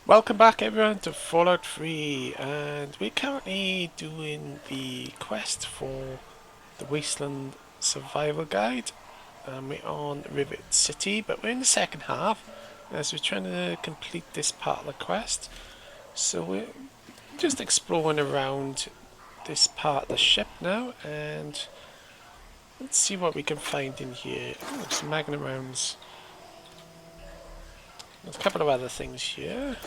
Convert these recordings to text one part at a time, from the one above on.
Welcome back everyone to Fallout 3, and we're currently doing the quest for the Wasteland Survival Guide. We're on Rivet City, but we're in the second half as we're trying to complete this part of the quest. So we're just exploring around this part of the ship now, and let's see what we can find in here. Oh, some magnum rounds. There's a couple of other things here.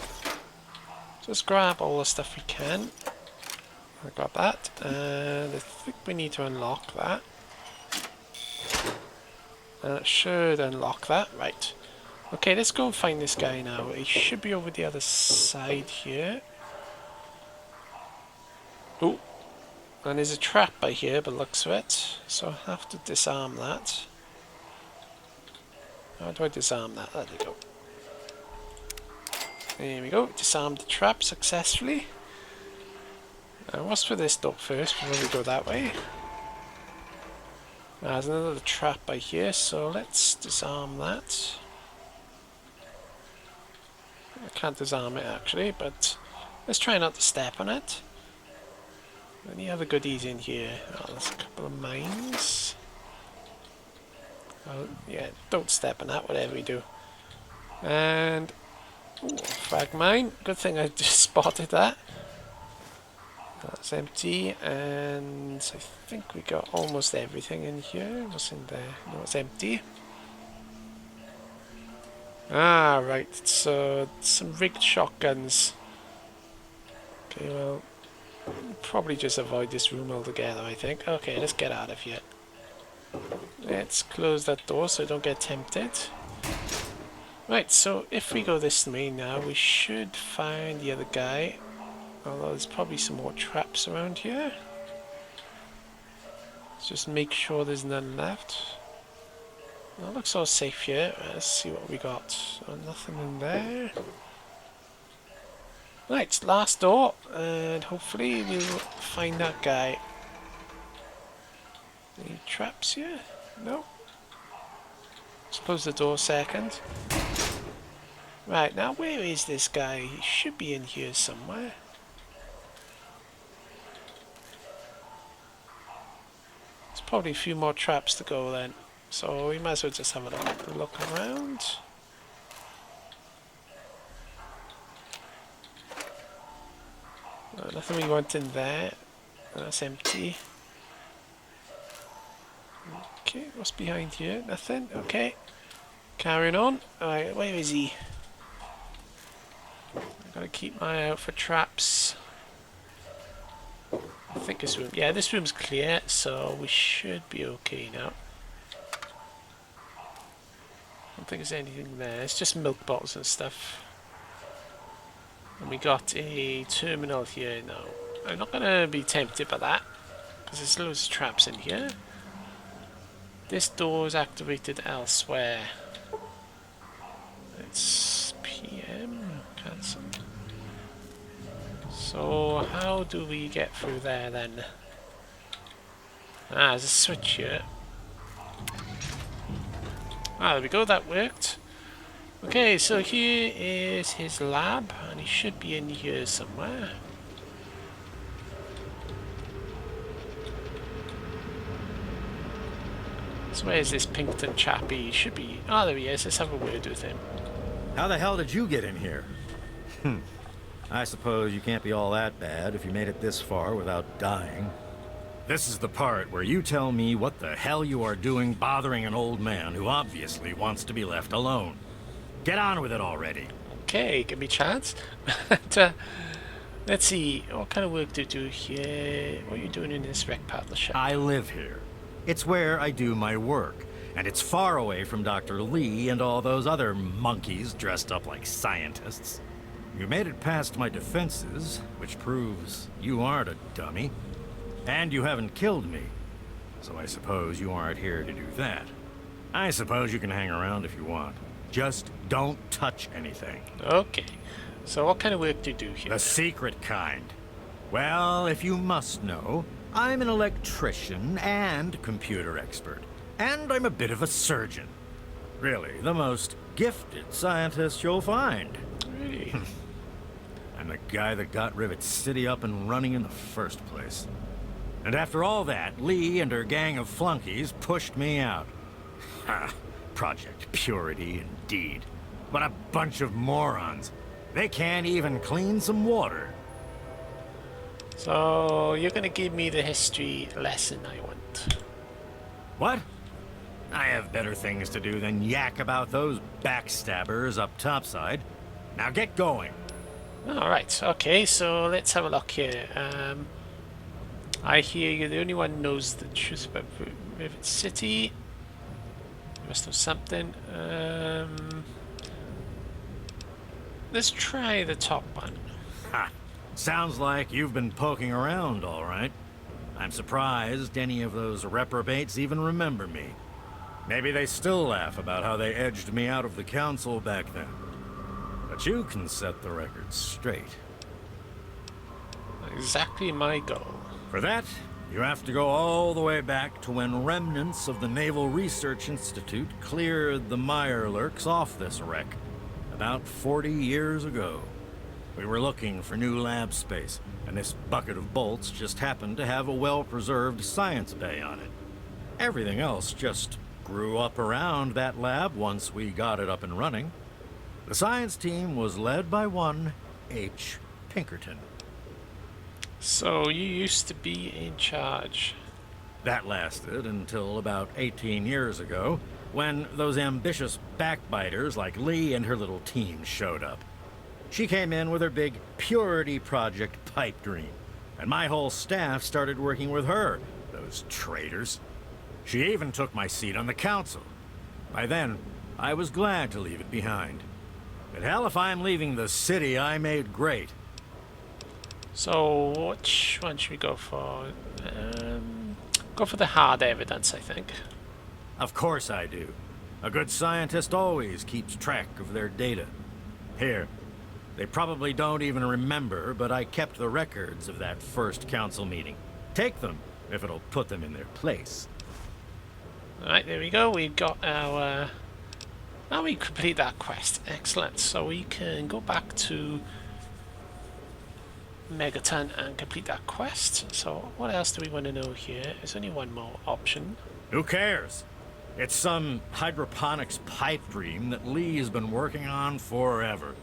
Just grab all the stuff we can. I got that, and I think we need to unlock that. And it should unlock that, right. Okay, let's go and find this guy now. He should be over the other side here. Oh, and there's a trap by here, but looks of it. So I have to disarm that. How do I disarm that? There we go. There we go, disarmed the trap successfully. What's for this door first before we go that way? There's another trap by here, so let's disarm that. I can't disarm it actually, but let's try not to step on it. Any other goodies in here? Oh, there's a couple of mines. Oh, yeah, don't step on that, whatever we do. And ooh, frag mine. Good thing I just spotted that. That's empty, and I think we got almost everything in here. What's in there? No, it's empty. Ah, right. So some rigged shotguns. Okay, well, probably just avoid this room altogether, I think. Okay, let's get out of here. Let's close that door so I don't get tempted. Right, so if we go this way now, we should find the other guy. Although there's probably some more traps around here. Let's just make sure there's none left. Well, it looks all safe here. Let's see what we got. Oh, nothing in there. Right, last door, and hopefully we'll find that guy. Any traps here? No. Let's close the door a second. Right, now where is this guy? He should be in here somewhere. There's probably a few more traps to go then. So we might as well just have a look around. Nothing we want in there. That's empty. Okay, what's behind here? Nothing? Okay. Carrying on. Alright, where is he? I've got to keep my eye out for traps. I think this room... Yeah, this room's clear, so we should be okay now. I don't think there's anything there. It's just milk bottles and stuff. And we got a terminal here now. I'm not going to be tempted by that, because there's loads of traps in here. This door is activated elsewhere. It's PM. Cancel. So how do we get through there then? Ah, there's a switch here. Ah, there we go, that worked. Okay, so here is his lab, and he should be in here somewhere. So where's this Pinkerton chappie? He should be... Ah, there he is. Let's have a word with him. How the hell did you get in here? I suppose you can't be all that bad if you made it this far without dying. This is the part where you tell me what the hell you are doing bothering an old man who obviously wants to be left alone. Get on with it already. Okay, give me a chance. But, let's see, what kind of work do you do here? What are you doing in this wreck part of the ship? I live here. It's where I do my work. And it's far away from Dr. Lee and all those other monkeys dressed up like scientists. You made it past my defenses, which proves you aren't a dummy. And you haven't killed me. So I suppose you aren't here to do that. I suppose you can hang around if you want. Just don't touch anything. Okay, so what kind of work do you do here? The secret kind. Well, if you must know, I'm an electrician and computer expert. And I'm a bit of a surgeon. Really, the most gifted scientist you'll find. Really? the guy that got Rivet City up and running in the first place. And after all that, Lee and her gang of flunkies pushed me out. Ha! Project Purity, indeed. What a bunch of morons. They can't even clean some water. So, you're gonna give me the history lesson I want. What? I have better things to do than yak about those backstabbers up topside. Now get going. Alright, okay, so let's have a look here. I hear you're the only one who knows the truth about Rivet City. You must know something. Let's try the top one. Ha! Sounds like you've been poking around, all right. I'm surprised any of those reprobates even remember me. Maybe they still laugh about how they edged me out of the council back then. But you can set the record straight. Exactly my goal. For that, you have to go all the way back to when remnants of the Naval Research Institute cleared the Mirelurks off this wreck, about 40 years ago. We were looking for new lab space, and this bucket of bolts just happened to have a well-preserved science bay on it. Everything else just grew up around that lab once we got it up and running. The science team was led by one H. Pinkerton. So you used to be in charge. That lasted until about 18 years ago, when those ambitious backbiters like Lee and her little team showed up. She came in with her big Purity Project pipe dream, and my whole staff started working with her, those traitors. She even took my seat on the council. By then, I was glad to leave it behind. But hell, if I'm leaving the city I made great. So which one should we go for? Go for the hard evidence, I think. Of course I do. A good scientist always keeps track of their data. Here, they probably don't even remember, but I kept the records of that first council meeting. Take them, if it'll put them in their place. Alright, there we go. We've got our... now we complete that quest. Excellent. So we can go back to Megaton and complete that quest. So what else do we want to know here? There's only one more option. Who cares? It's some hydroponics pipe dream that Lee's been working on forever.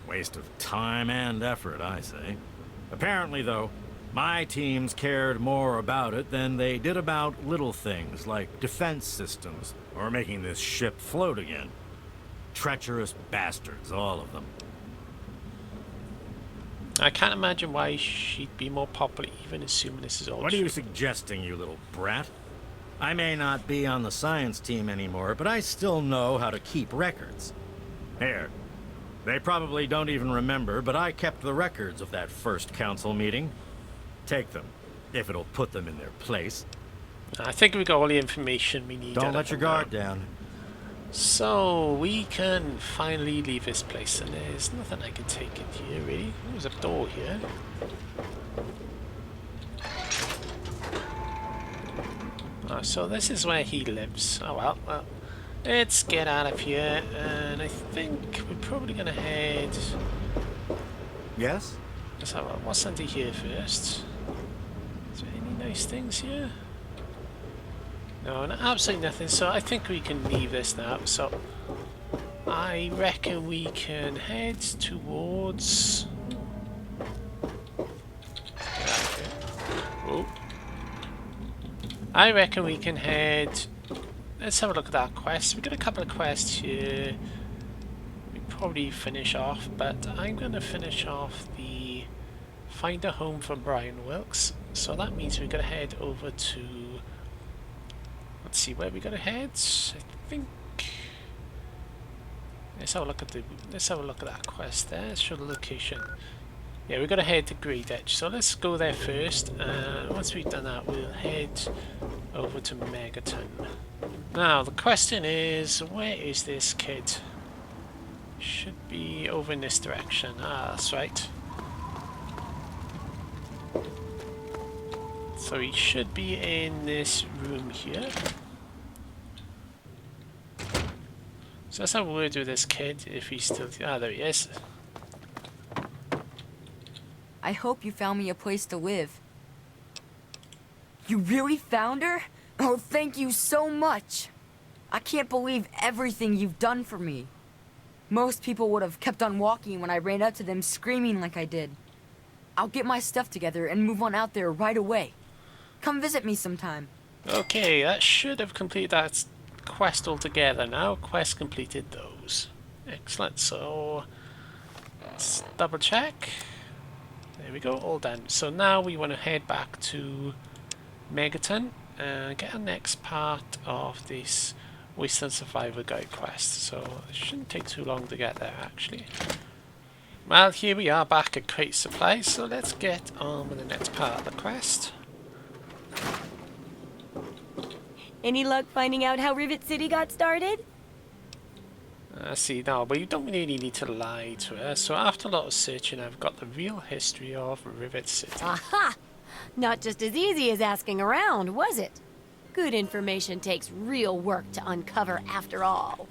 Waste of time and effort, I say. Apparently, though, my teams cared more about it than they did about little things like defense systems or making this ship float again. Treacherous bastards, all of them. I can't imagine why she'd be more popular, even assuming this is all What true. are you suggesting, you little brat? I may not be on the science team anymore, but I still know how to keep records. Here. They probably don't even remember, but I kept the records of that first council meeting. Take them, if it'll put them in their place. I think we got all the information we need. Don't let your guard down. So we can finally leave this place, and there's nothing I can take in here really. There's a door here. Oh, so this is where he lives. Oh well, let's get out of here, and I think we're probably gonna head... Yes? Let's have a... what's under here first? Is there any nice things here? No, absolutely nothing. So I think we can leave this now. So I reckon we can head towards... Oh. I reckon we can head... Let's have a look at that quest. We've got a couple of quests here. We probably finish off, but I'm going to finish off the Find a Home for Brian Wilkes. So that means we're going to head over to... Let's see where we got to head. I think... Let's have a look at the... Let's have a look at that quest there. Let's show the location. Yeah, we've got to head to Great Edge. So let's go there first. Once we've done that, we'll head over to Megaton. Now, the question is, where is this kid? Should be over in this direction. Ah, that's right. So he should be in this room here. So let's have a word with this kid if he's still... Ah, there he is. I hope you found me a place to live. You really found her? Oh, thank you so much. I can't believe everything you've done for me. Most people would have kept on walking when I ran up to them screaming like I did. I'll get my stuff together and move on out there right away. Come visit me sometime. Okay, that should have completed that quest altogether now. Quest completed those. Excellent, so let's double check. There we go, all done. So now we want to head back to Megaton and get our next part of this Wasteland Survivor Guide quest. So it shouldn't take too long to get there actually. Well, here we are back at Crate Supply, so let's get on with the next part of the quest. Any luck finding out how Rivet City got started? See, now, but you don't really need to lie to her. So after a lot of searching, I've got the real history of Rivet City. Aha! Not just as easy as asking around, was it? Good information takes real work to uncover after all.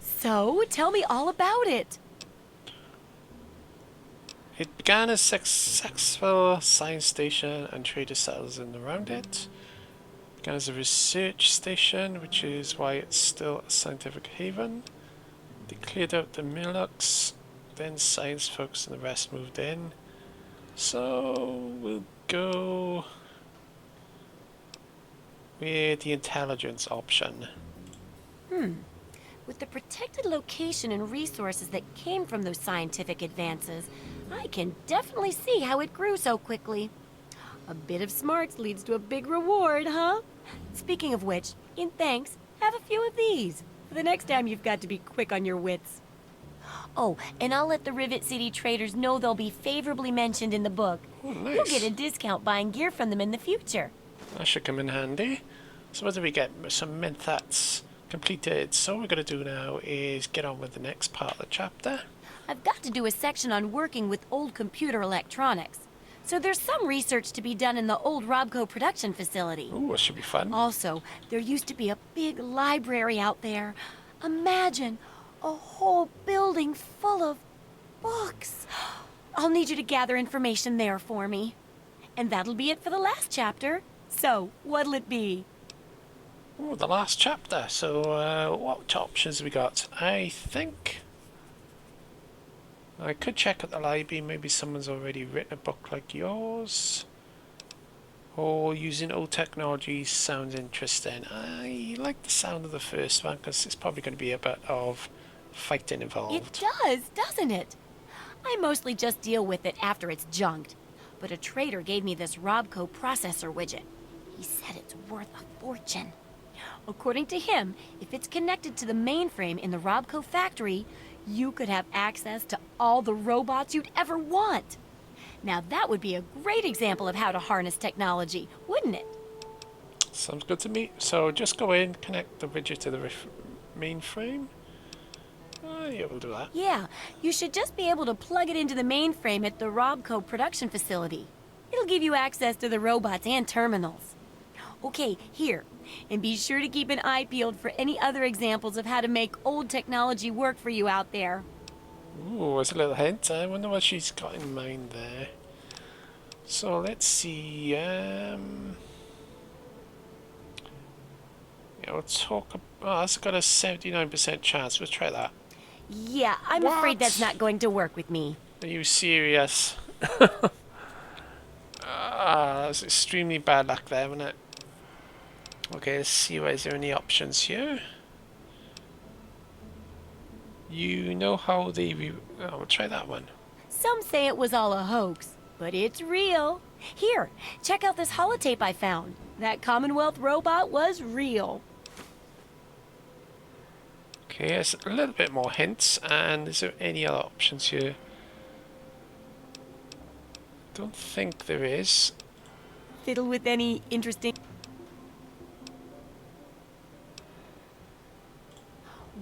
So, tell me all about it. It began as a successful science station and trader settlers in and around it. It began as a research station, which is why it's still a scientific haven. They cleared out the Milux, then science folks and the rest moved in. So we'll go with the intelligence option. With the protected location and resources that came from those scientific advances, I can definitely see how it grew so quickly. A bit of smarts leads to a big reward, huh? Speaking of which, in thanks, have a few of these. For the next time you've got to be quick on your wits. Oh, and I'll let the Rivet City traders know they'll be favorably mentioned in the book. Oh, nice. You'll get a discount buying gear from them in the future. That should come in handy. So what do we get? Some mint that's completed. So what we're going to do now is get on with the next part of the chapter. I've got to do a section on working with old computer electronics. So there's some research to be done in the old Robco production facility. Ooh, that should be fun. Also, there used to be a big library out there. Imagine a whole building full of books. I'll need you to gather information there for me. And that'll be it for the last chapter. So, what'll it be? Oh, the last chapter. So, what options have we got? I think I could check at the library. Maybe someone's already written a book like yours. Or using old technology sounds interesting. I like the sound of the first one because it's probably going to be a bit of fighting involved. It does, doesn't it? I mostly just deal with it after it's junked. But a trader gave me this Robco processor widget. He said it's worth a fortune. According to him, if it's connected to the mainframe in the Robco factory, you could have access to all the robots you'd ever want. Now that would be a great example of how to harness technology, wouldn't it? Sounds good to me. So just go in, connect the widget to the mainframe. Yeah, we'll do that. Yeah, you should just be able to plug it into the mainframe at the Robco production facility. It'll give you access to the robots and terminals. Okay, here. And be sure to keep an eye peeled for any other examples of how to make old technology work for you out there. Ooh, there's a little hint. I wonder what she's got in mind there. So let's see. Yeah, we'll talk about. Oh, that's got a 79% chance. We'll try that. Yeah, I'm What? afraid that's not going to work with me. Are you serious? That's extremely bad luck there, isn't it? Okay, let's see. Is there any options here? You know how they... Oh, we'll try that one. Some say it was all a hoax, but it's real. Here, check out this holotape I found. That Commonwealth robot was real. Okay, there's a little bit more hints. And is there any other options here? Don't think there is. Fiddle with any interesting...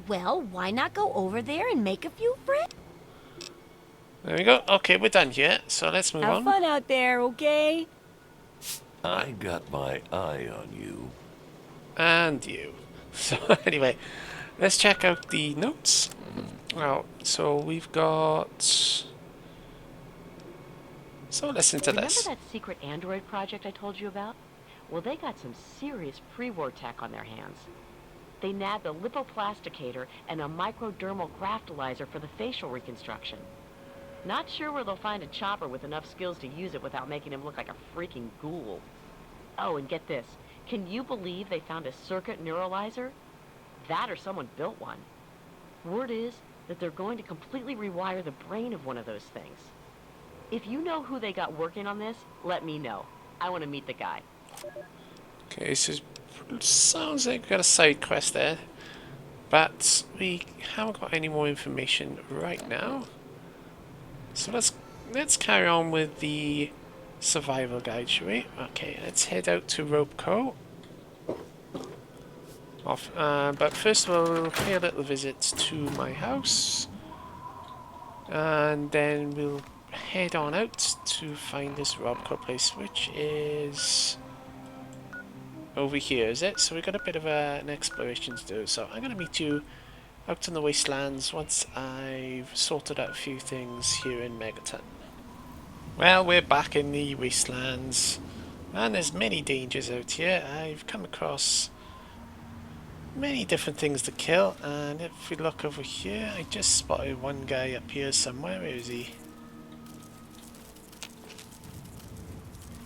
Well, why not go over there and make a few friends? There we go. Okay, we're done here. So let's move Have on. fun out there, okay? I got my eye on you. And you. So anyway, let's check out the notes. Well, so we've got So listen to Remember this. that secret android project I told you about? Well, they got some serious pre-war tech on their hands. They nabbed a lipoplasticator and a microdermal graftalizer for the facial reconstruction. Not sure where they'll find a chopper with enough skills to use it without making him look like a freaking ghoul. Oh, and get this. Can you believe they found a circuit neuralizer? That or someone built one. Word is that they're going to completely rewire the brain of one of those things. If you know who they got working on this, let me know. I want to meet the guy. Okay, so sounds like we got a side quest there, but we haven't got any more information right now. So let's carry on with the survival guide, shall we? Okay, let's head out to Robco. But first of all, we'll pay a little visit to my house, and then we'll head on out to find this Robco place, which is over here, is it? So we've got a bit of an exploration to do. So I'm going to meet you out in the wastelands once I've sorted out a few things here in Megaton. Well, we're back in the wastelands, and there's many dangers out here. I've come across many different things to kill, and if we look over here, I just spotted one guy up here somewhere. Where is he?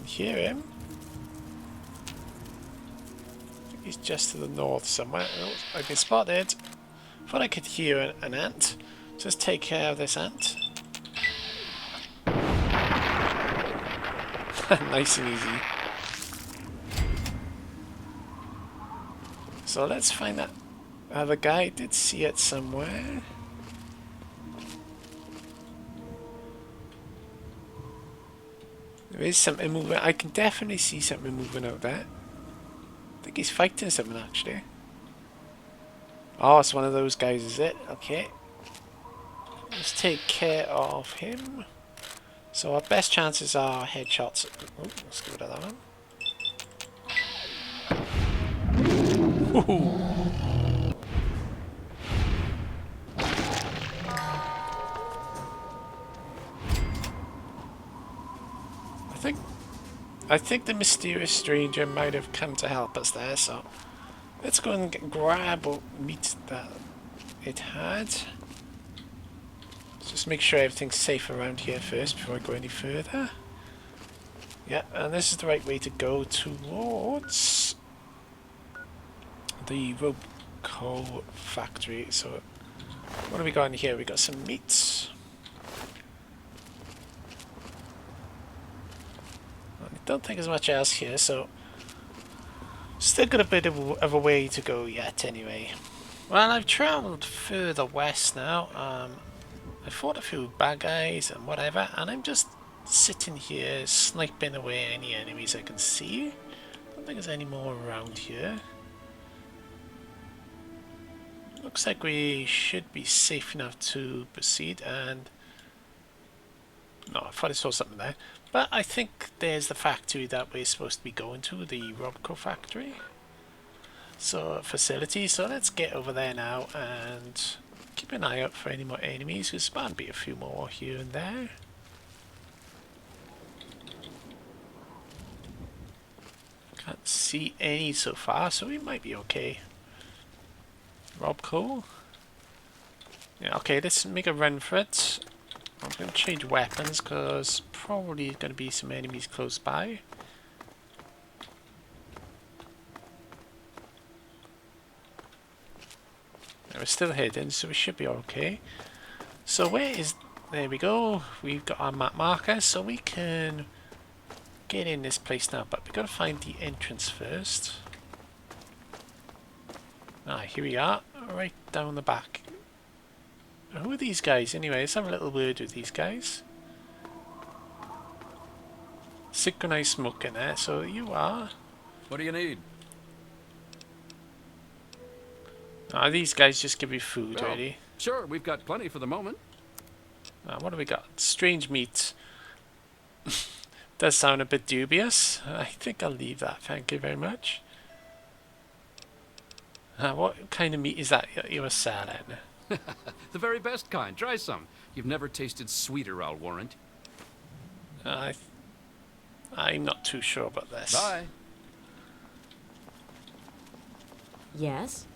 Hear him? I think he's just to the north somewhere. Oh, I've been spotted. Thought I could hear an ant. Just take care of this ant. Nice and easy. So let's find that other guy. I did see it somewhere. There is something moving. I can definitely see something moving out there. I think he's fighting something actually. Oh, it's one of those guys, is it? Okay. Let's take care of him. So our best chances are headshots. Oh, let's give it that one. Woohoo! I think the mysterious stranger might have come to help us there, so let's go and grab what meat that it had. Let's just make sure everything's safe around here first before I go any further. Yeah, and this is the right way to go towards the Robco factory. So what have we got in here? We got some meats. I don't think there's much else here, so still got a bit of a way to go yet anyway. Well, I've travelled further west now. I fought a few bad guys and whatever, and I'm just sitting here sniping away any enemies I can see. I don't think there's any more around here. Looks like we should be safe enough to proceed, and no, I thought I saw something there. But I think there's the factory that we're supposed to be going to, the Robco factory. So, facility. So let's get over there now and keep an eye out for any more enemies. There's bound to be a few more here and there. Can't see any so far, so we might be okay. Robco. Yeah, okay, let's make a run for it. I'm going to change weapons because probably going to be some enemies close by. And we're still hidden, so we should be okay. So where is... There we go. We've got our map marker, so we can get in this place now. But we've got to find the entrance first. Ah, here we are. Right down the back. Who are these guys anyway? Let's have a little word with these guys. Synchronized smoke in there, so you are. What do you need? These guys just give you food, Well, really. Sure, we've got plenty for the moment. What do we got? Strange meat. Does sound a bit dubious. I think I'll leave that, thank you very much. What kind of meat is that you're selling? The very best kind. Try some. You've never tasted sweeter, I'll warrant. I'm not too sure about this. Bye. Yes?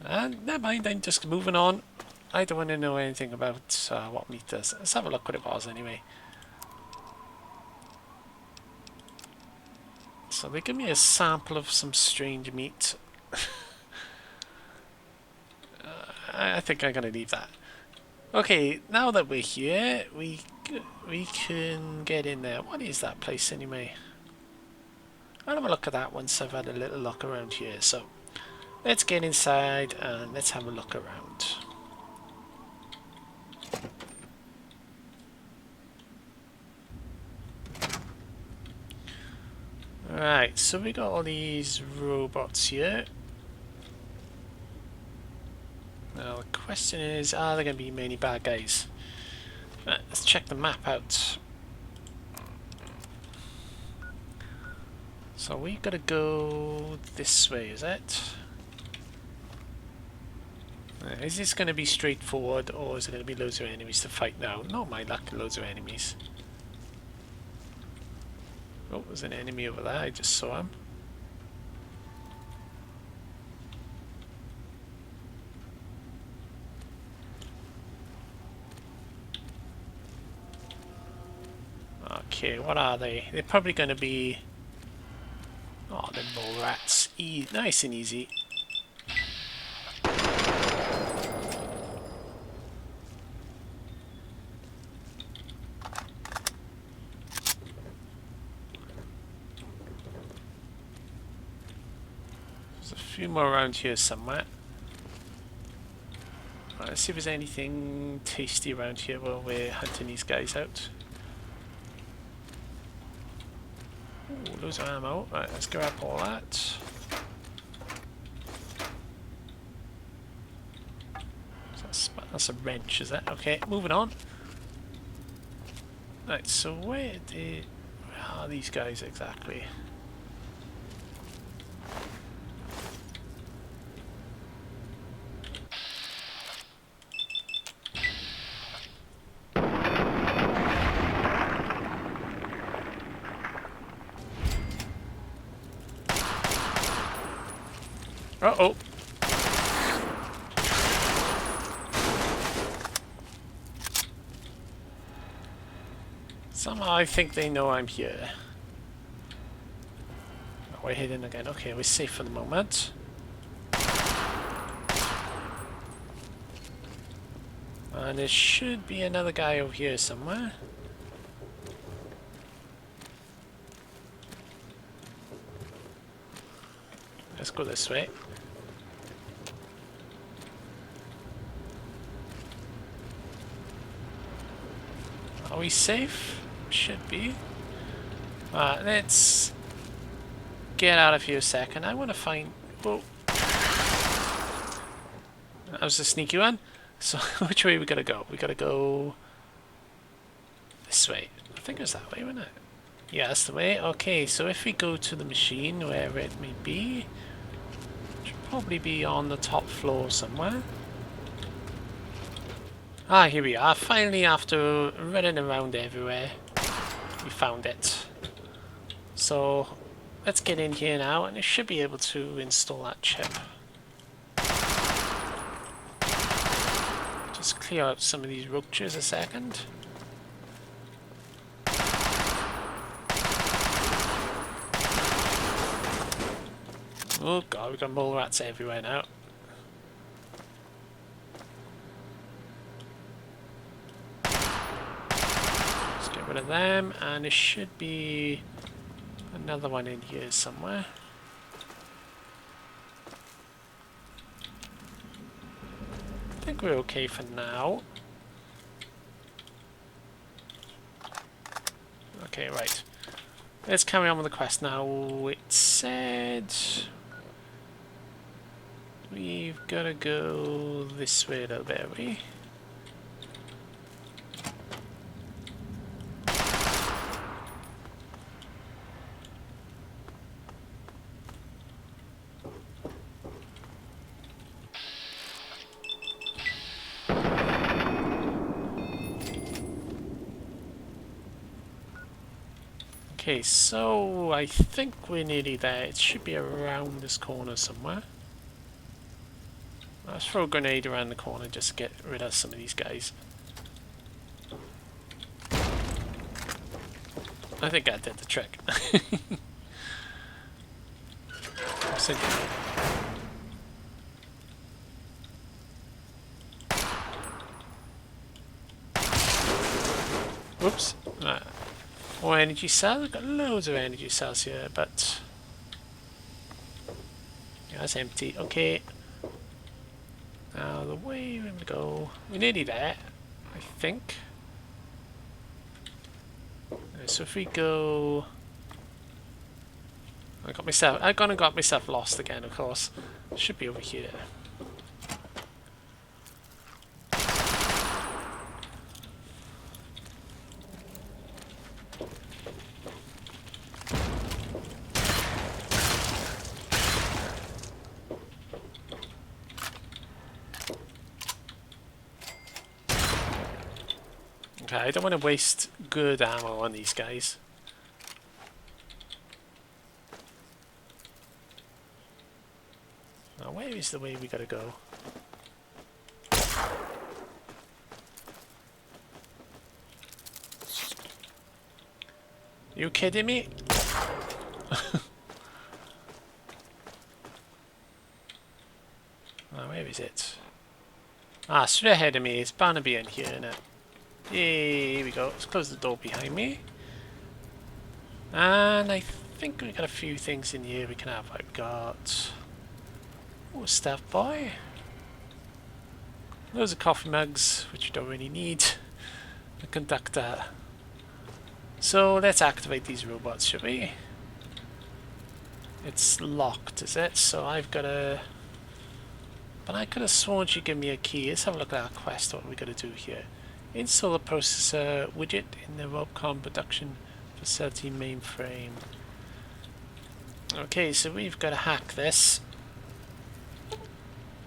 Never mind, I'm just moving on. I don't want to know anything about what meat does. Let's have a look what it was anyway. So they give me a sample of some strange meat. I think I'm going to leave that. Okay, now that we're here, we can get in there. What is that place anyway? I'll have a look at that once I've had a little look around here. So let's get inside and let's have a look around. Right, so we got all these robots here. Now the question is, are there going to be many bad guys? Right, let's check the map out. So we gotta go this way, is it? Is this going to be straightforward, or is it going to be loads of enemies to fight now? Not my luck, loads of enemies. Oh, there's an enemy over there, I just saw him. Okay, what are they? They're probably going to be... Oh, they're mole rats. Nice and easy. There's a few more around here somewhere. Right, let's see if there's anything tasty around here while we're hunting these guys out. Ooh, loads of ammo. Right, let's grab all that. That's a wrench, is that? Okay, moving on. Right, so where are these guys exactly? Uh-oh. Somehow I think they know I'm here. Oh, we're hidden again. Okay, we're safe for the moment. And there should be another guy over here somewhere. Let's go this way. Are we safe? Should be. Let's get out of here a second. I want to find... Whoa. That was a sneaky one. So which way we gotta go? We gotta go this way. I think it was that way, wasn't it? Yeah, that's the way. Okay, so if we go to the machine, wherever it may be, it should probably be on the top floor somewhere. Ah, here we are. Finally, after running around everywhere, we found it. So let's get in here now, and it should be able to install that chip. Just clear out some of these roaches a second. Oh god, we've got mole rats everywhere now. Let's get rid of them, and there should be another one in here somewhere. I think we're okay for now. Okay, right. Let's carry on with the quest now. It said we've got to go this way a little bit, have we? Okay, so I think we're nearly there. It should be around this corner somewhere. Let's throw a grenade around the corner just to get rid of some of these guys. I think I did the trick. Whoops. More energy cells. We've got loads of energy cells here, but yeah, that's empty. Okay. Now the way we're gonna go, we're nearly there, I think. So if we go, I got myself lost again, of course. Should be over here. Okay, I don't want to waste good ammo on these guys. Now, where is the way we gotta go? You kidding me? Now, where is it? Ah, straight ahead of me. It's bound to be in here now. Here we go. Let's close the door behind me. And I think we got a few things in here we can have. I've got staff boy. Loads of coffee mugs, which you don't really need. A conductor. So let's activate these robots, shall we? It's locked, is it? So I've got a... But I could have sworn she'd give me a key. Let's have a look at our quest, what we got to do here. Install the processor widget in the Robco production facility mainframe. Okay, so we've got to hack this.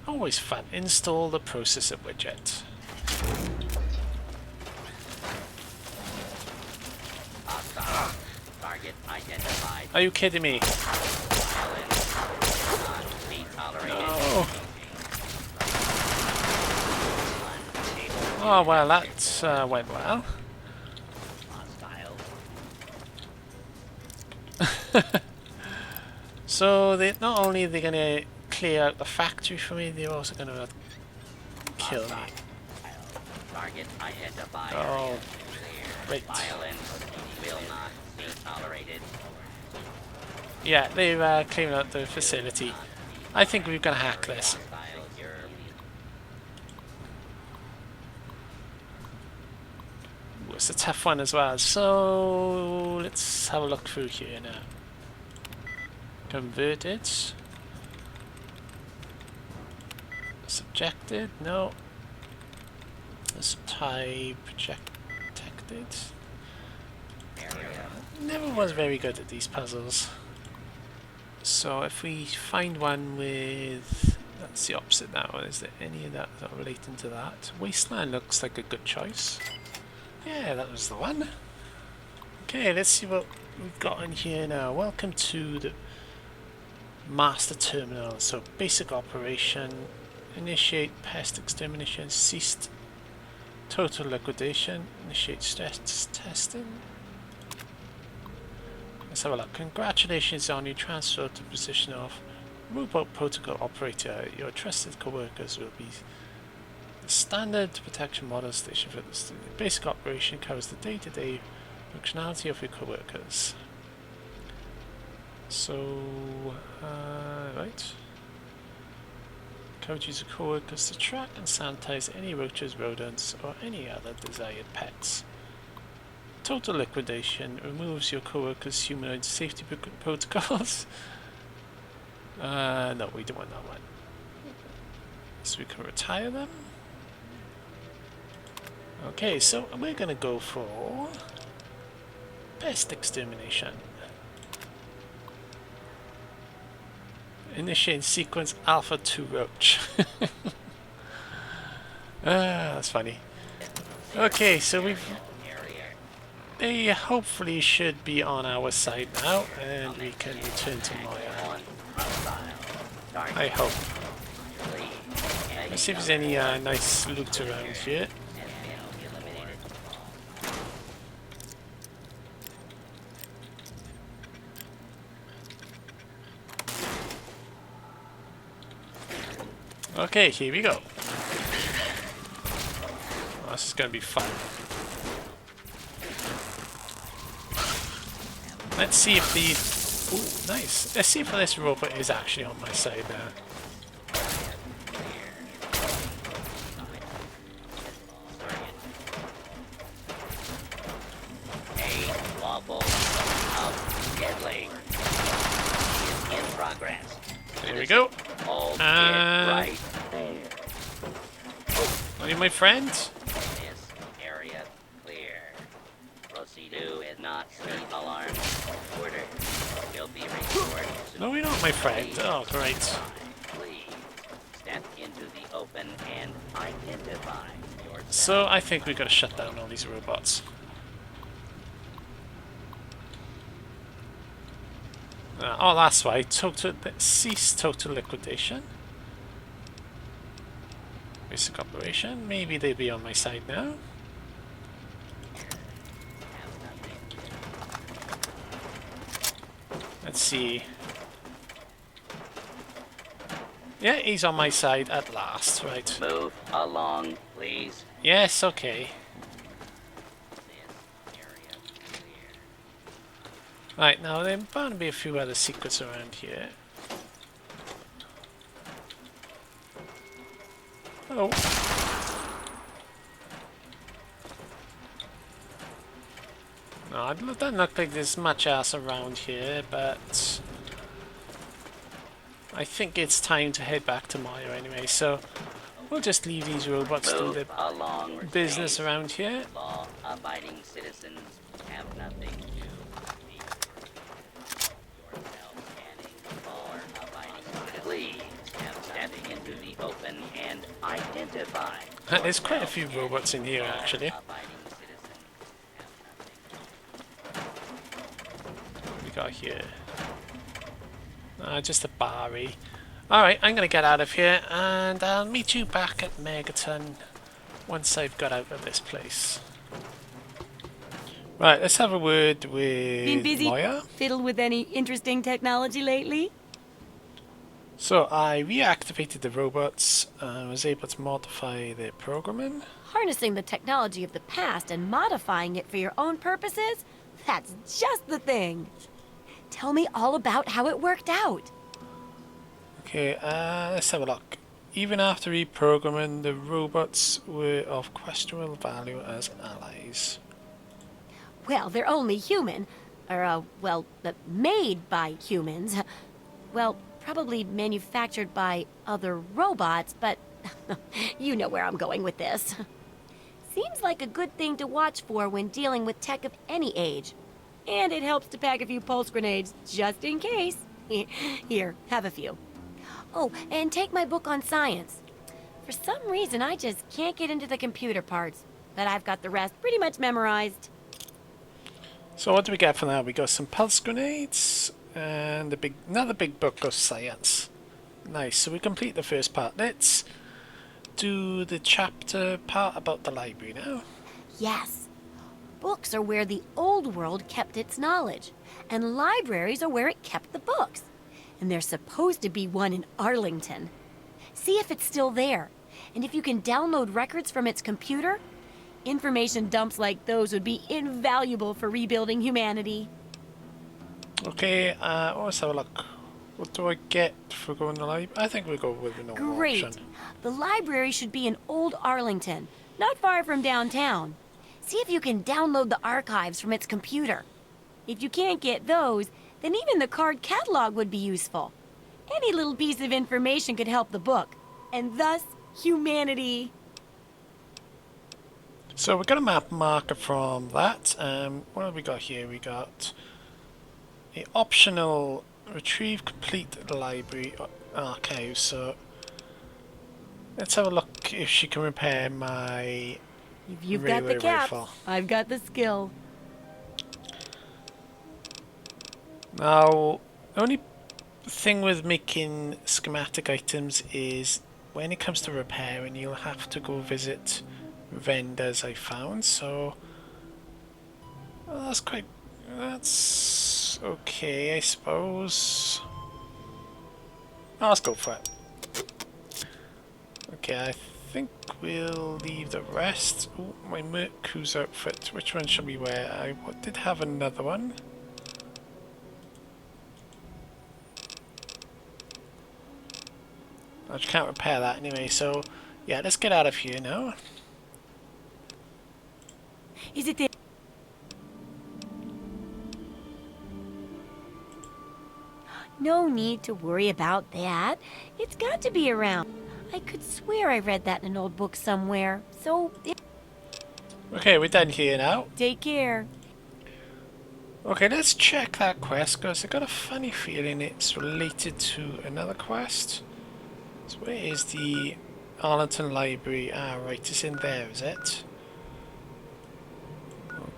Always fun. Install the processor widget. Target identified. Are you kidding me? No. Oh well, that went well. So they not only are they going to clear out the factory for me, they're also going to kill me. Target identified. Oh, great. Violence will not be tolerated. Yeah, they're clearing out the facility. I think we're going to hack this. It's a tough one as well, so let's have a look through here now. Converted. Subjected, no. Type protected. Never was very good at these puzzles. So if we find one with... That's the opposite now. Is there any of that relating to that? Wasteland looks like a good choice. Yeah, that was the one. Okay, let's see what we've got in here now. Welcome to the master terminal. So basic operation, initiate pest extermination, ceased total liquidation, initiate stress testing. Let's have a look. Congratulations on your transfer to the position of robot protocol operator. Your trusted co-workers will be the standard protection model station for this. Basic operation covers the day-to-day functionality of your co-workers. So, right. Encourage user co-workers to track and sanitize any roaches, rodents, or any other desired pets. Total liquidation removes your co-workers' humanoid safety protocols. No, we don't want that one. So we can retire them. Okay, so we're gonna go for pest extermination. Initiate sequence Alpha 2 Roach. That's funny. Okay, so we've they hopefully should be on our side now, and we can return to Maya. I hope. Let's see if there's any nice loot around here. Okay, here we go. Oh, this is gonna be fun. Let's see if the... Ooh, nice. Let's see if this robot is actually on my side now. A wobble of deadly is in progress. There we go. Hold it right there. Are you my friend? This area clear. Proceed to is not speed alarm. Order will be restored. No, you're not my friend. Oh, great. Please step into the open and identify yourself. So I think we gotta shut down all these robots. Oh, that's right. Cease total liquidation. Basic operation. Maybe they'll be on my side now. Let's see. Yeah, he's on my side at last, right? Move along, please. Yes, okay. This area clear. Right, now there are bound to be a few other secrets around here. Oh. No, it doesn't look like there's much else around here, but I think it's time to head back to Maya anyway, so we'll just leave these robots do Move their along. business around here. Law-abiding citizens have nothing to do with yourself scanning law-abiding. Please step into the open and identify. There's quite a few robots in here actually. Law-abiding citizens have nothing. What we got here? Just a Barry. Alright, I'm gonna get out of here and I'll meet you back at Megaton once I've got out of this place. Right, let's have a word with Been busy Maya. fiddled with any interesting technology lately? So I reactivated the robots and was able to modify their programming. Harnessing the technology of the past and modifying it for your own purposes? That's just the thing. Tell me all about how it worked out. Okay, let's have a look. Even after reprogramming, the robots were of questionable value as allies. Well, they're only human. Or, made by humans. Well, probably manufactured by other robots, but you know where I'm going with this. Seems like a good thing to watch for when dealing with tech of any age. And it helps to pack a few pulse grenades, just in case. Here, have a few. Oh, and take my book on science. For some reason, I just can't get into the computer parts. But I've got the rest pretty much memorized. So what do we get for now? We got some pulse grenades and another big book of science. Nice, so we complete the first part. Let's do the chapter part about the library now. Yes. Books are where the old world kept its knowledge, and libraries are where it kept the books. And there's supposed to be one in Arlington. See if it's still there. And if you can download records from its computer, information dumps like those would be invaluable for rebuilding humanity. Okay, let's have a look. What do I get for going to the library? I think we'll go with the normal Great. option. The library should be in Old Arlington, not far from downtown. See if you can download the archives from its computer. If you can't get those, then even the card catalog would be useful. Any little piece of information could help the book, and thus humanity. So we're going to map marker from that. What have we got here? We got a optional retrieve complete library archive. So let's have a look if she can repair my If you've got the railway caps, rifle. I've got the skill. Now, the only thing with making schematic items is when it comes to repairing, you'll have to go visit vendors I found, so well, that's okay, I suppose. Oh, let's go for it. Okay, I think we'll leave the rest. Oh, my Mercus outfit. Which one shall we wear? I did have another one. I just can't repair that anyway, so yeah, let's get out of here now. Is it the... No need to worry about that. It's got to be around. I could swear I read that in an old book somewhere. So, Okay, we're done here now. take care. Okay, let's check that quest, because I got a funny feeling it's related to another quest. So where is the Arlington Library? Ah, right, it's in there, is it?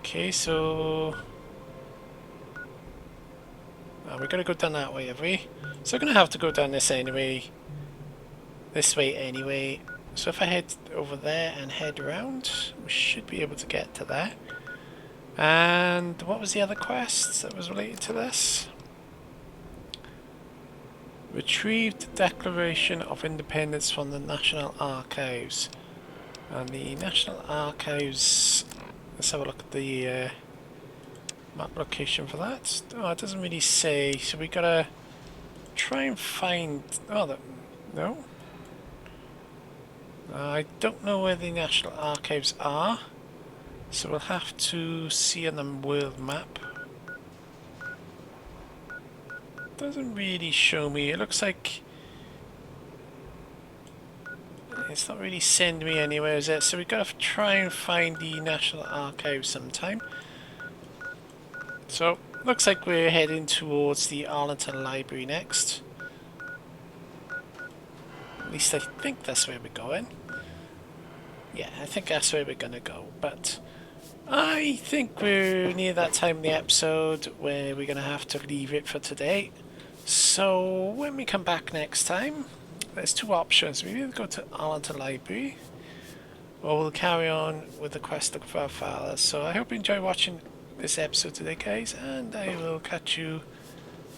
Okay, so... we're going to go down that way, have we? So we're going to have to go down this anyway. This way anyway. So if I head over there and head around, we should be able to get to there. And what was the other quest that was related to this? Retrieve the Declaration of Independence from the National Archives. And the National Archives, let's have a look at the map location for that. Oh, it doesn't really say, so we gotta try and find... Oh, no? I don't know where the National Archives are, so we'll have to see on the world map. Doesn't really show me. It looks like it's not really sending me anywhere, is it? So we've got to try and find the National Archives sometime. So looks like we're heading towards the Arlington Library next. At least I think that's where we're going. Yeah, I think that's where we're gonna go, but I think we're near that time in the episode where we're gonna have to leave it for today. So when we come back next time, there's two options. We either go to Arlington Library or we'll carry on with the quest for our father. So I hope you enjoy watching this episode today, guys, and I will catch you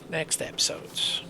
next episode.